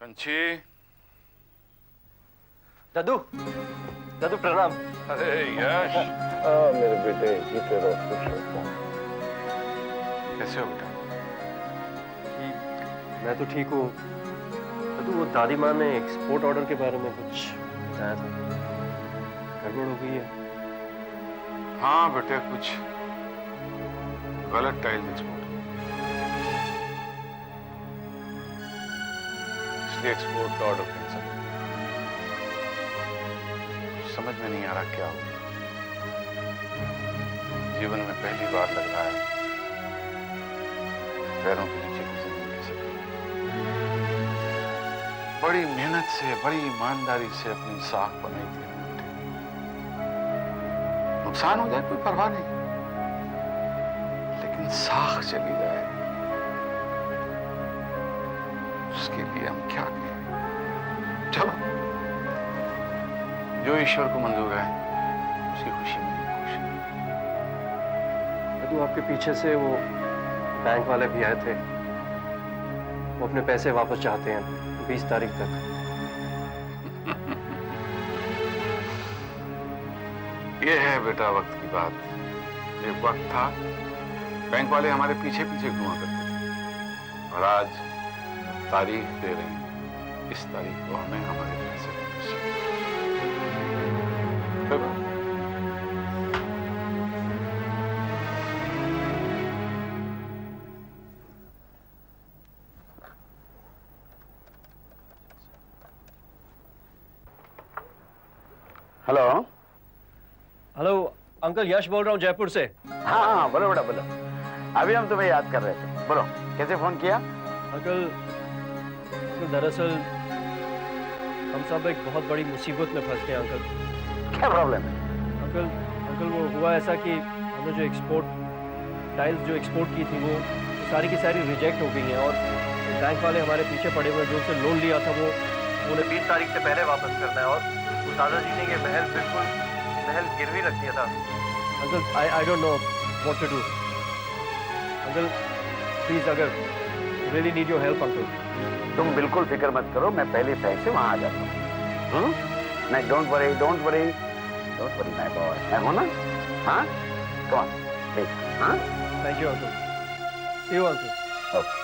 कंची। दादू, दादू प्रणाम। अरे यश। मेरे बेटे जीते रहो, खुश रहो। कैसे हो बेटा? मैं तो ठीक हूँ। दादू, वो दादी माँ ने एक्सपोर्ट ऑर्डर के बारे में कुछ बताया था, गड़बड़ हो गई है। हाँ बेटे, कुछ गलत टाइल एक्सपोर्ट, इसलिए एक्सपोर्ट का ऑर्डर कैंसिल। समझ में नहीं आ रहा क्या हो। जीवन में पहली बार लग रहा है पैरों के नीचे की जमीन खिसक। बड़ी मेहनत से, बड़ी ईमानदारी से अपनी साख बनाई थी हमने। नुकसान हो जाए कोई परवाह नहीं, लेकिन साख चली जाए उसके लिए हम क्या करें? चलो, जो ईश्वर को मंजूर है उसकी खुशी में खुश। दादू, आपके पीछे से वो बैंक वाले भी आए थे। वो अपने पैसे वापस चाहते हैं 20 तारीख तक। ये है बेटा वक्त की बात। एक वक्त था बैंक वाले हमारे पीछे पीछे घुमा करते थे, और आज तारीख दे रहे हैं, इस तारीख को हमें हमारे पैसे वापस चाहिए। हेलो। हेलो अंकल, यश बोल रहा हूँ जयपुर से। हाँ हाँ, बोलो बेटा बोलो। अभी हम तुम्हें याद कर रहे थे। बोलो, कैसे फोन किया? अंकल, दरअसल हम सब एक बहुत बड़ी मुसीबत में फंस गए अंकल। क्या प्रॉब्लम है? अंकल वो हुआ ऐसा कि हमने जो टाइल्स जो एक्सपोर्ट की थी वो सारी की सारी रिजेक्ट हो गई हैं, और बैंक वाले हमारे पीछे पड़े हुए, जो उससे लोन लिया था वो उन्हें 20 तारीख से पहले वापस करना है। और उस दादाजी ने ये महल गिरवी रख दिया था। Uncle, I don't know what to do. Uncle please, अगर really need your help uncle. तुम बिल्कुल फिक्र मत करो, मैं पहले पैसे वहां आ जाता हूँ। नहीं, डोंट वरी माय बॉय, मैं हूं ना। हाँ, कम ऑन प्लीज। हाँ, thank you uncle. See you uncle. Okay.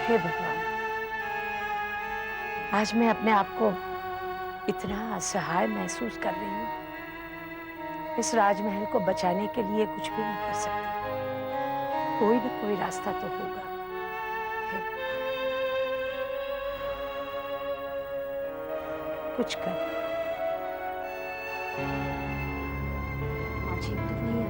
हे भगवान, आज मैं अपने आप को इतना असहाय महसूस कर रही हूँ। इस राजमहल को बचाने के लिए कुछ भी नहीं कर सकती। कोई न कोई रास्ता तो होगा। हे कुछ कर। माँ ठीक तो नहीं है?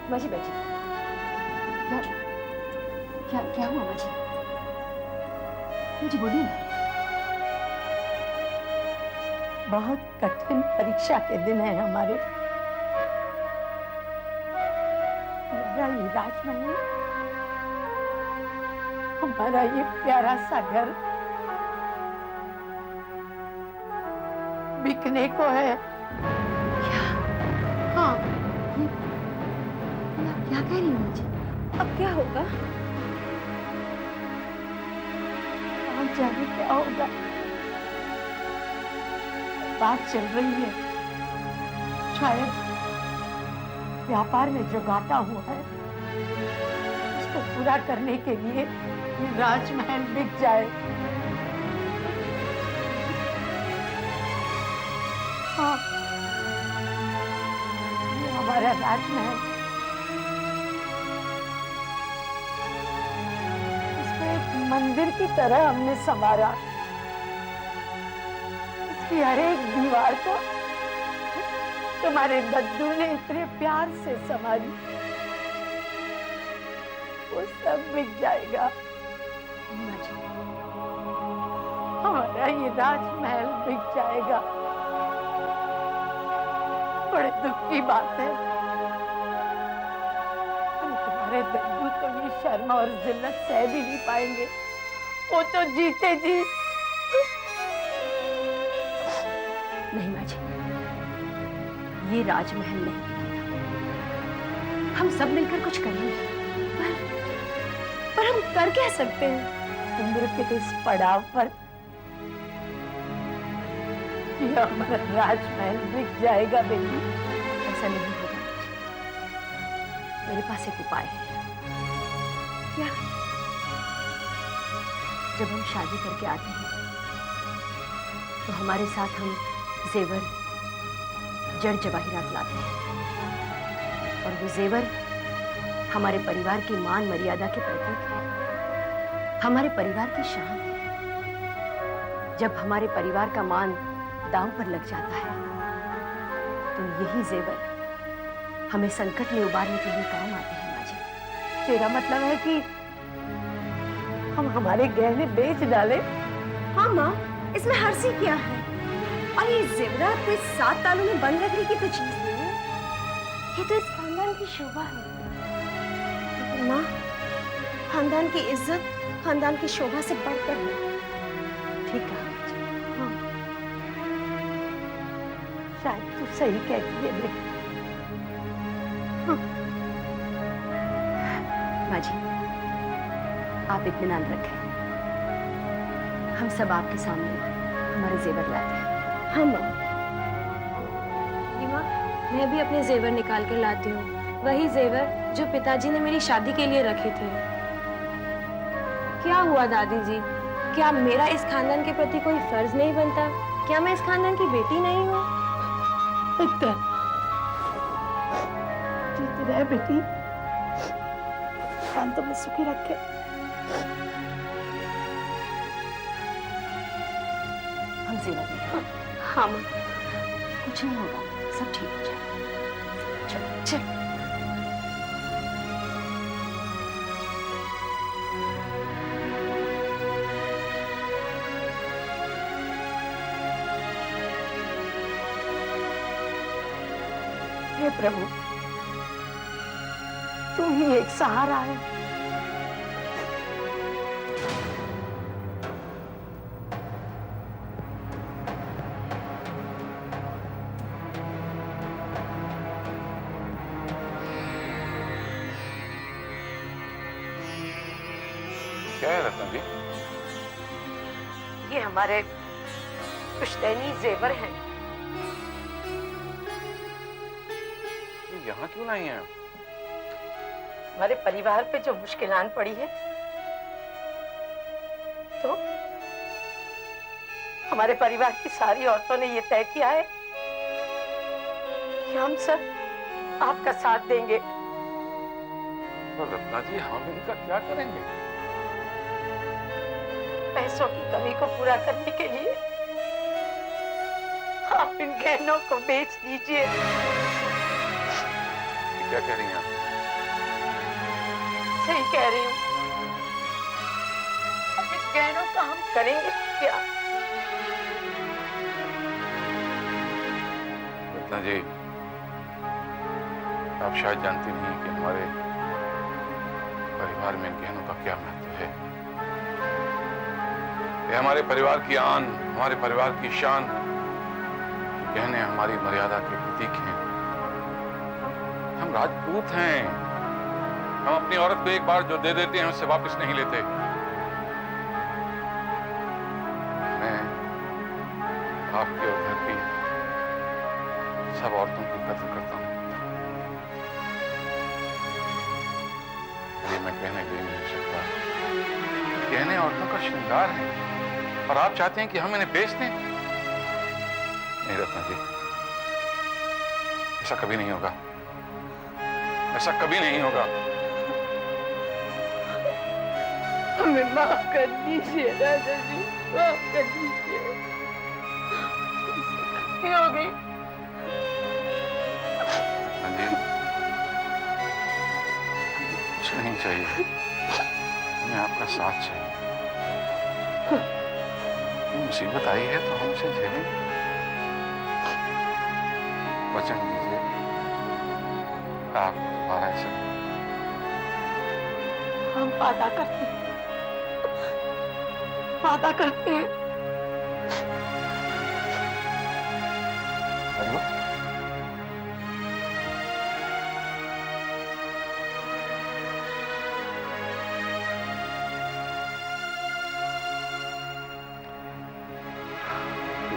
माजी बैठी। क्या हुआ माजी? मुझे बोलिए ना। बहुत कठिन परीक्षा के दिन है हमारे। मेरा ये राजमहल, हमारा ये प्यारा सा घर बिकने को है। क्या? हाँ। क्या कह रही हो मुझे? अब क्या होगा? आज जाने क्या होगा? बात चल रही है, शायद व्यापार में जो घाटा हुआ है उसको पूरा करने के लिए ये राजमहल बिक जाए। हाँ, ये हमारा राजमहल। मंदिर की तरह हमने संवारा। इसकी हर एक दीवार को तुम्हारे दद्दू ने इतने प्यार से संवारी। वो सब बिक जाएगा। हमारा ये राजमहल बिक जाएगा। बड़े दुख की बात है। हमारे दद्दू तो ये शर्म और जिल्लत सह भी नहीं पाएंगे। वो तो जीते जी। नहीं माँ जी, ये राजमहल नहीं, हम सब मिलकर कुछ करेंगे। पर हम कर क्या सकते हैं? उम्र के इस पड़ाव पर ये हमारा राजमहल बिक जाएगा बेटी। ऐसा नहीं होगा माँ जी। मेरे पास एक उपाय है। क्या? जब हम शादी करके आते हैं तो हमारे साथ हम जेवर, जड़ जवाहिरात लाते हैं, और वो जेवर हमारे परिवार की मान मर्यादा के प्रतीक है, हमारे परिवार की शान है। जब हमारे परिवार का मान दांव पर लग जाता है तो यही जेवर हमें संकट में उबारने के लिए काम आते हैं माँ जी। तेरा मतलब है कि हम हमारे गहने बेच डालें? हाँ माँ, इसमें हर्षी क्या है? और ये जेवरात कोई 7 तालों में बंद रखने की तो चीज नहीं है। ये तो इस खानदान की शोभा है। माँ, खानदान की इज्जत खानदान की शोभा से बढ़कर है। ठीक है। हाँ, शायद तू सही कहती है बेटी। माँ जी, आप इत्मीनान रखें। हम सब आपके सामने हमारे जेवर लाते हैं। हाँ माँ। माँ, मैं भी अपने जेवर निकाल कर लाती हूँ, वही जेवर जो पिताजी ने मेरी शादी के लिए रखे थे। क्या हुआ दादी जी? क्या मेरा इस खानदान के प्रति कोई फर्ज नहीं बनता? क्या मैं इस खानदान की बेटी नहीं हूँ? पुत्र, जीती रहे बेटी। हम तुम्हें सुखी रखे। हम जेवर लेंगे। हाँ माँ। कुछ नहीं होगा, सब ठीक हो जाएगा। चलो चलो। हे प्रभु, तुम ही एक सहारा है। क्या है रत्ना जी? ये हमारे पुश्तैनी जेवर हैं। ये यहाँ क्यों नहीं है? हमारे परिवार पे जो मुश्किलात पड़ी है, तो हमारे परिवार की सारी औरतों ने ये तय किया है कि हम सब आपका साथ देंगे। तो रत्ना जी, हम इनका क्या करेंगे? पैसों की कमी को पूरा करने के लिए आप इन गहनों को बेच दीजिए। ये क्या कह रही हैं आप? सही कह रही हूँ। अब इन गहनों का हम करेंगे क्या? रत्ना जी, आप शायद जानती नहीं कि हमारे परिवार में इन गहनों का क्या महत्व है। ये हमारे परिवार की आन, हमारे परिवार की शान। ये गहने हमारी मर्यादा के प्रतीक हैं। हम राजपूत हैं। हम अपनी औरत को एक बार जो दे देते हैं उससे वापस नहीं लेते। मैं आपकी और घर की सब औरतों की कदर करता हूं। ये मैं कहने दे नहीं सकता। गहने औरतों का श्रृंगार है और आप चाहते हैं कि हम इन्हें बेच दें? नहीं रत्ना जी, ऐसा कभी नहीं होगा। ऐसा कभी नहीं होगा। हमें माफ कर दीजिए राजा जी, माफ कर दीजिए। गलती हो गई। रत्ना जी, कुछ नहीं चाहिए, हमें आपका साथ चाहिए। मुसीबत आई है तो हम उसे झेलेंगे। वचन दीजिए, आप दोबारा ऐसा हम वादा करते हैं, वादा करते हैं।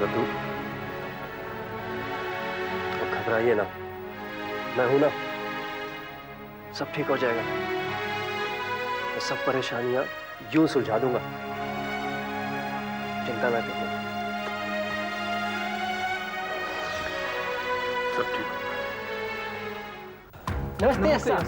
दद्दू, अब घबराइए ना, मैं हूं ना, सब ठीक हो जाएगा। मैं सब परेशानियां यूं सुलझा दूंगा, चिंता ना करिए। सब ठीक नमस्ते सर।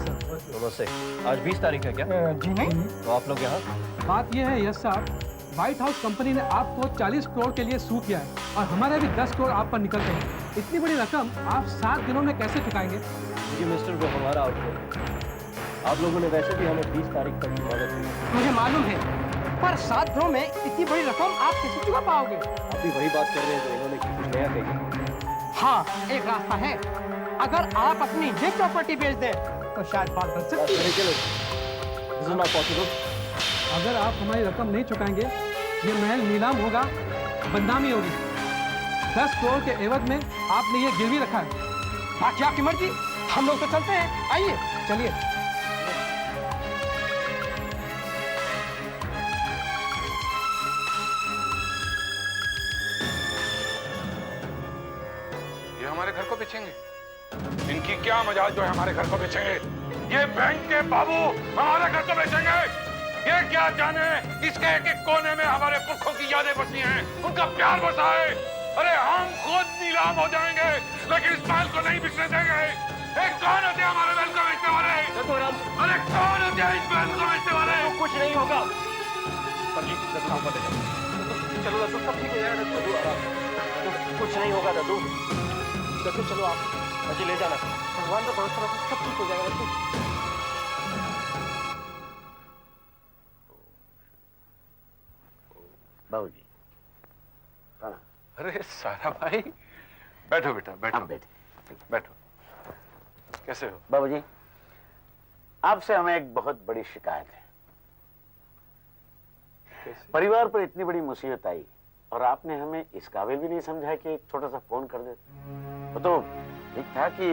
नमस्ते। आज 20 तारीख है क्या? जी नहीं। तो आप लोग यहाँ? बात यह है यस साहब, व्हाइट हाउस कंपनी ने आपको 40 करोड़ के लिए सू किया है और हमारे भी 10 करोड़ आप पर निकलते हैं। इतनी बड़ी रकम आप 7 दिनों में कैसे चुकाएंगे? जी मिस्टर, वो हमारा आउटपुट। आप लोगों ने वैसे भी हमें 20 तारीख तक की मदद की। मुझे मालूम है, पर 7 दिनों में इतनी बड़ी रकम आप कैसे चुका पाओगे? आप भी वही बात कर रहे हैं जो इन्होंने कुछ नया कही। हाँ, एक रास्ता है। अगर आप अपनी ये प्रॉपर्टी बेच दें तो शायद बात बन सकती है। अगर आप हमारी रकम नहीं चुकाएंगे, ये महल नीलाम होगा, बदनामी होगी। 10 करोड़ के एवज में आपने ये गिरवी रखा है। बाकी आपकी मर्जी, हम लोग तो चलते हैं। आइए, चलिए। ये हमारे घर को बेचेंगे? इनकी क्या मजाल जो है हमारे घर को बेचेंगे? ये बैंक के बाबू हमारे घर को बेचेंगे? ये क्या जाने इसके एक एक कोने में हमारे पुरखों की यादें बसी हैं, उनका प्यार बसा है। अरे हम खुद नीलाम हो जाएंगे, लेकिन इस महल को नहीं बिकने देंगे। एक कौन होते हैं हमारे महल को बेचने वाले? अरे कौन होते हैं इस महल को बेचने वाले? कुछ नहीं होगा। चलो दद्दू, सब ठीक हो जाएगा। दद्दू आराम, कुछ नहीं होगा। दद्दू चलो, आप मुझे ले जाना। भगवान का भरोसा रखो, सब ठीक हो जाएगा। दद्दू बाबूजी। अरे सारा भाई, बैठो बेटा, बैठो। आप बैठे। बैठो। कैसे हो? बाबूजी, आपसे हमें एक बहुत बड़ी शिकायत है। परिवार पर इतनी बड़ी मुसीबत आई और आपने हमें इस काबिल भी नहीं समझा कि एक छोटा सा फोन कर देते। वो तो ठीक था कि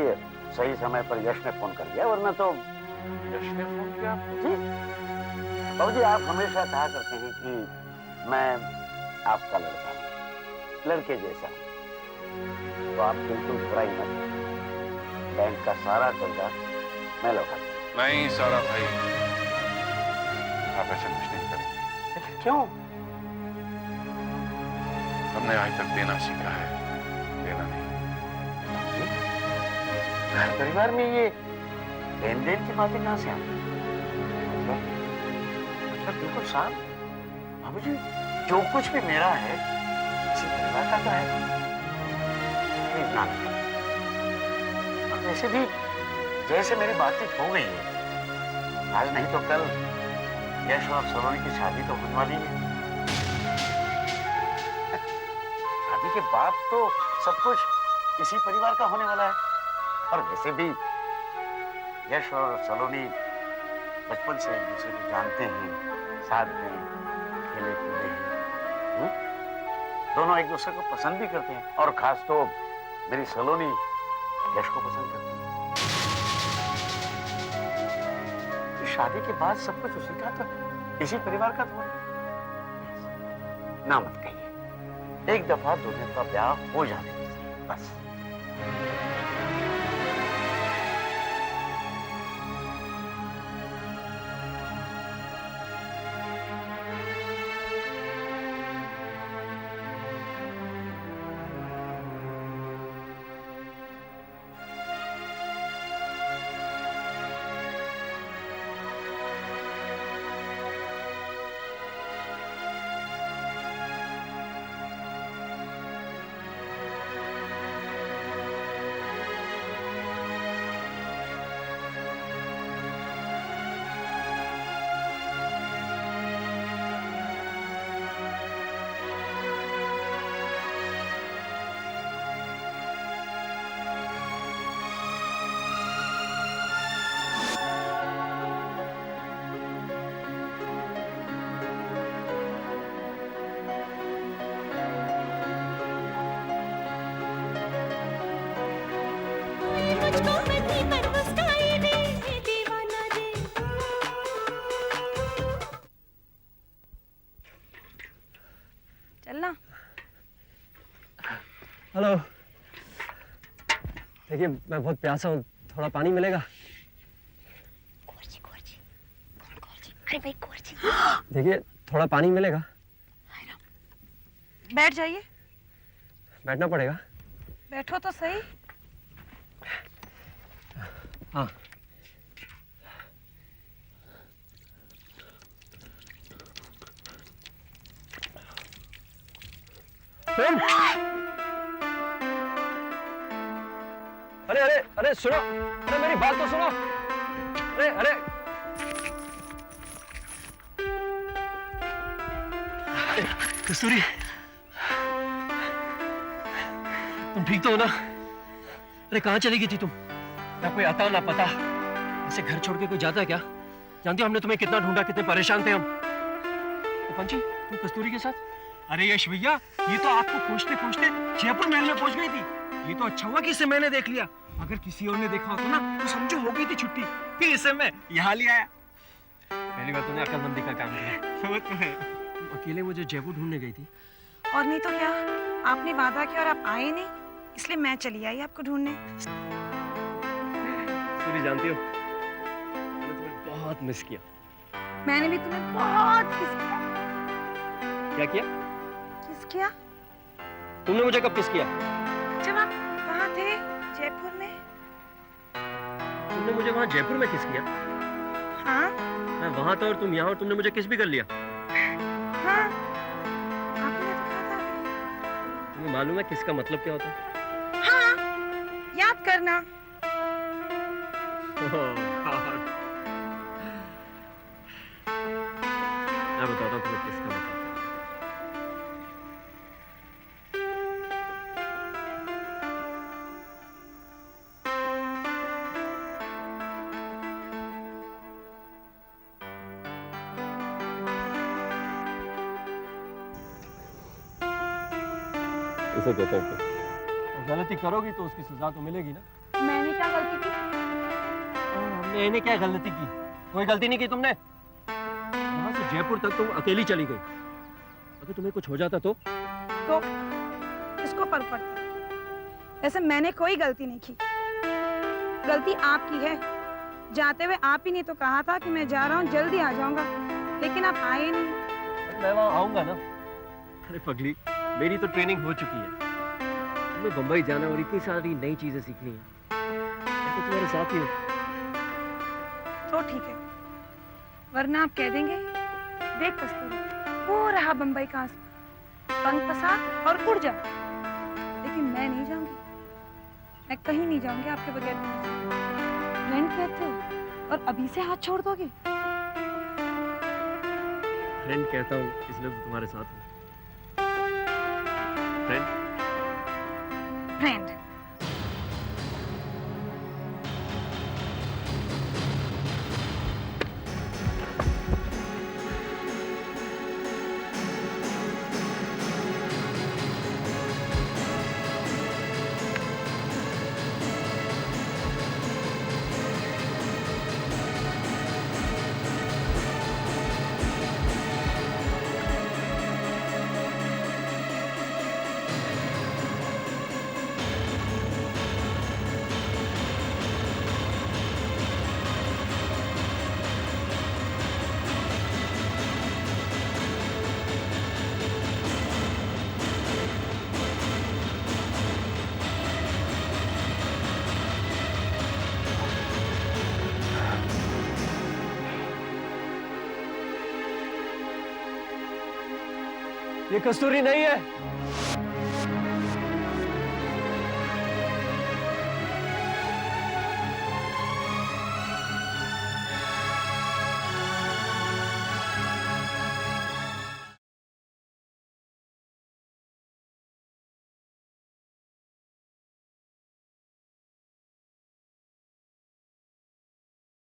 सही समय पर यश ने फोन कर दिया, वरना तो। यश ने फोन किया आपको? जी बाबूजी, आप हमेशा कहा करते हैं कि मैं आपका लड़का हूं, लड़के जैसा। तो आप बिल्कुल बुराई मत करिए। बैंक का सारा कर्जा मैं लौटा दूंगा। नहीं सारा भाई, आप ऐसा कुछ नहीं करेंगे। लेकिन क्यों? हमने आज तक देना सीखा है, देना नहीं। घर परिवार में ये लेन देन की बातें कहां से आती? मतलब बिल्कुल साफ। बाबूजी, जो कुछ भी मेरा है इसी परिवार का तो है। प्लीज ना। और वैसे भी जैसे मेरी बातचीत हो गई है, आज नहीं तो कल यश और सलोनी की शादी तो होने वाली है। शादी के बाद तो सब कुछ इसी परिवार का होने वाला है। और वैसे भी यश और सलोनी बचपन से एक दूसरे को जानते हैं, साथ में खेले कूदे हैं। दोनों एक दूसरे को पसंद भी करते हैं और खास तो मेरी सलोनी यश को पसंद करती है। शादी के बाद सब कुछ उसी का था, इसी परिवार का था। ना मत कहिए, एक दफा दोनों का ब्याह हो जाने दीजिए बस। हेलो। देखिए मैं बहुत प्यासा हूँ, थोड़ा पानी मिलेगा? अरे भाई कोर्ची। देखिए थोड़ा पानी मिलेगा? बैठ जाइए। बैठना पड़ेगा? बैठो तो सही। हाँ। अरे अरे अरे सुनो, अरे मेरी बात तो सुनो। अरे अरे कस्तूरी, तुम ठीक तो हो ना? अरे कहाँ चली गई थी तुम? ना कोई आता ना पता, ऐसे घर छोड़ के कोई जाता है क्या? जानती हो हमने तुम्हें कितना ढूंढा, कितने परेशान थे हम। तो पंची तुम कस्तूरी के साथ? अरे यश भैया, ये तो आपको खोजते खोजते जयपुर महल में पहुंच गई थी। ये तो अच्छा हुआ कि इसे मैंने देख लिया, अगर किसी और ने देखा होता ना तो समझो हो गई थी छुट्टी। फिर इसे मैं यहाँ ले आया। पहली बार तुमने अक्लमंदी का काम किया। वो तो है। तुम अकेले मुझे जयपुर ढूंढने गई थी? और नहीं तो क्या, आपने वादा किया और आप आए नहीं, इसलिए मैं चली आई आपको ढूंढने। कस्तूरी जानती हो मैंने तुम्हें बहुत मिस किया। मैंने भी तुम्हें बहुत किस किया। क्या किया? किस किया? तुमने मुझे कब किस किया? जब आप कहाँ थे? जयपुर में। तुमने मुझे वहाँ जयपुर में किस किया? हाँ मैं वहाँ था और तुम यहाँ, और तुमने मुझे किस भी कर लिया। हाँ, आपने तो कहा था। तुम्हें मालूम है किसका मतलब क्या होता है? हाँ, याद करना। मैं बताता हूँ तुम्हें किसका मतलब। इसे कहते हैं कि गलती करोगी तो उसकी सजा तो मिलेगी ना। मैंने क्या गलती की? हमने इन्हें क्या गलती की? कोई गलती नहीं की तुमने। वहां से जयपुर तक तुम अकेली चली गई। अगर तुम्हें कुछ हो जाता तो किसको फर्क पड़ता? वैसे मैंने कोई गलती नहीं की, गलती आपकी है। जाते हुए आप ही नहीं तो कहा था कि मैं जा रहा हूँ, जल्दी आ जाऊंगा, लेकिन आप आए नहीं। मैं वहां आऊंगा ना। अरे पगली, मेरी तो ट्रेनिंग हो चुकी है। तुम्हें बंबई जाना और इतनी सारी नई चीजें सीखनी है। मैं तो तुम्हारे साथ ही हूँ। तो ठीक है, वरना आप कह देंगे देख कस्तूरी, वो रहा बंबई का आसमान, पंख पसार और उड़ जा। लेकिन मैं नहीं जाऊंगी, मैं कहीं नहीं जाऊंगी आपके बगैर। फ्रेंड कहते हो और अभी से हाथ छोड़ दोगे? फ्रेंड कहता हूँ इसलिए तो तुम्हारे साथ हूँ। फ्रेंड फ्रेंड ये कस्तूरी नहीं है।